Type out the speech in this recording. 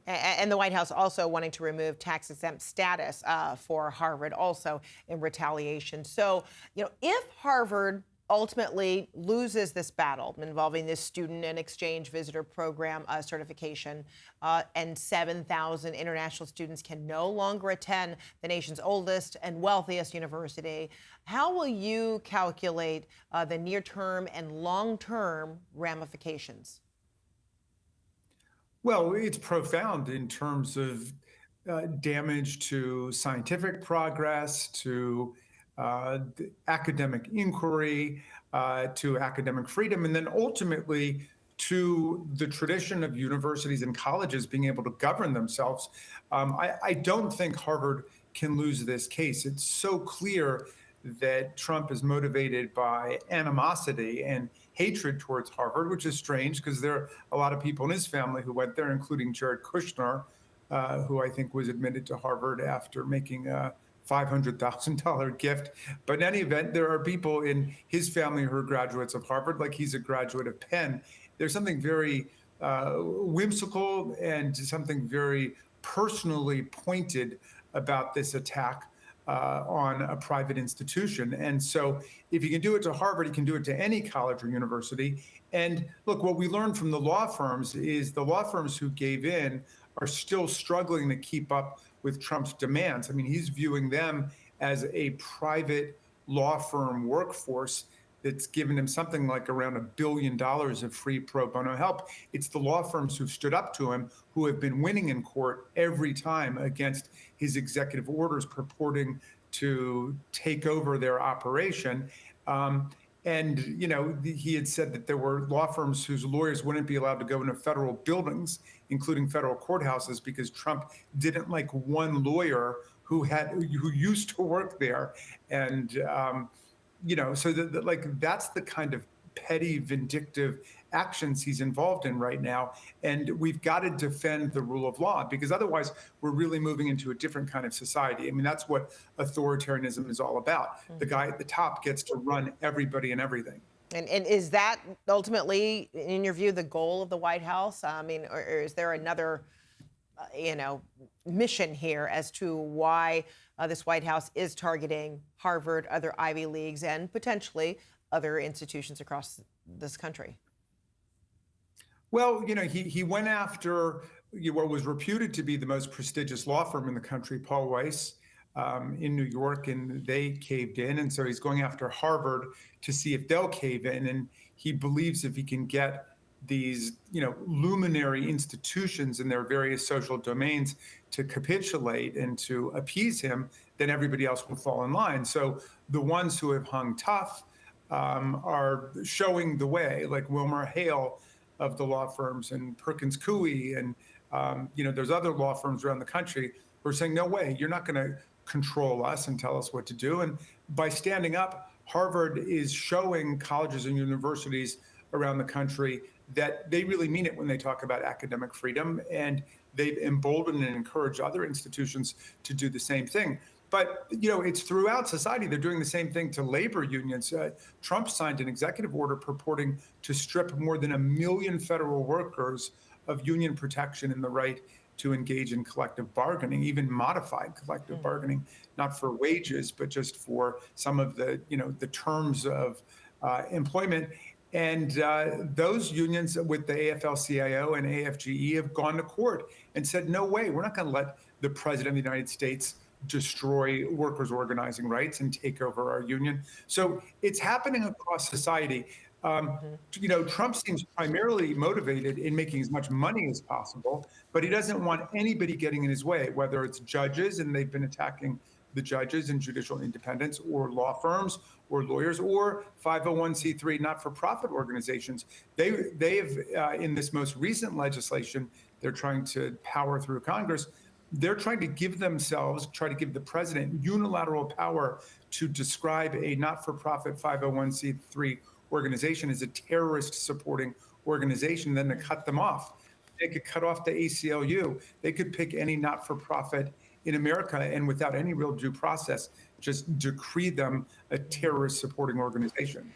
And the White House also wanting to remove tax exempt status for Harvard, also in retaliation. So, if Harvard ultimately loses this battle involving this student and exchange visitor program certification, and 7,000 international students can no longer attend the nation's oldest and wealthiest university, how will you calculate the near term and long term ramifications? Well, it's profound in terms of damage to scientific progress, to the academic inquiry, to academic freedom, and then ultimately to the tradition of universities and colleges being able to govern themselves. I don't think Harvard can lose this case. It's so clear that Trump is motivated by animosity and hatred towards Harvard, which is strange because there are a lot of people in his family who went there, including Jared Kushner, who I think was admitted to Harvard after making a $500,000 gift. But in any event, there are people in his family who are graduates of Harvard, like he's a graduate of Penn. There's something very whimsical and something very personally pointed about this attack on a private institution. And so, if you can do it to Harvard, you can do it to any college or university. And look, what we learned from the law firms is the law firms who gave in are still struggling to keep up with Trump's demands. I mean, he's viewing them as a private law firm workforce that's given him something like around $1 billion of free pro bono help. It's the law firms who've stood up to him who have been winning in court every time against his executive orders purporting to take over their operation. And he had said that there were law firms whose lawyers wouldn't be allowed to go into federal buildings, including federal courthouses, because Trump didn't like one lawyer who used to work there. And so that's the kind of petty, vindictive actions he's involved in right now. And we've got to defend the rule of law because otherwise we're really moving into a different kind of society. I mean, that's what authoritarianism is all about. The guy at the top gets to run everybody and everything. And is that ultimately, in your view, the goal of the White House? I mean, or is there another, mission here as to why this White House is targeting Harvard, other Ivy Leagues, and potentially other institutions across this country? Well, he went after what was reputed to be the most prestigious law firm in the country, Paul Weiss, in New York, and they caved in. And so he's going after Harvard to see if they'll cave in. And he believes if he can get these, luminary institutions in their various social domains to capitulate and to appease him, then everybody else will fall in line. So the ones who have hung tough are showing the way, like Wilmer Hale of the law firms and Perkins Coie, and there's other law firms around the country who are saying, no way, you're not going to control us and tell us what to do. And by standing up, Harvard is showing colleges and universities around the country that they really mean it when they talk about academic freedom, and they've emboldened and encouraged other institutions to do the same thing. But, it's throughout society. They're doing the same thing to labor unions. Trump signed an executive order purporting to strip more than 1 million federal workers of union protection and the right to engage in collective bargaining, even modified collective bargaining, not for wages, but just for some of the terms of employment. And those unions with the AFL-CIO and AFGE have gone to court and said, no way, we're not going to let the president of the United States destroy workers' organizing rights and take over our union. So it's happening across society. Trump seems primarily motivated in making as much money as possible, but he doesn't want anybody getting in his way, whether it's judges, and they've been attacking the judges and judicial independence, or law firms, or lawyers, or 501c3 not-for-profit organizations. They have, in this most recent legislation, they're trying to power through Congress. They're trying to give the president unilateral power to describe a not-for-profit 501c3 organization as a terrorist supporting organization, then to cut them off. They could cut off the ACLU. They could pick any not-for-profit in America and without any real due process, just decree them a terrorist supporting organization.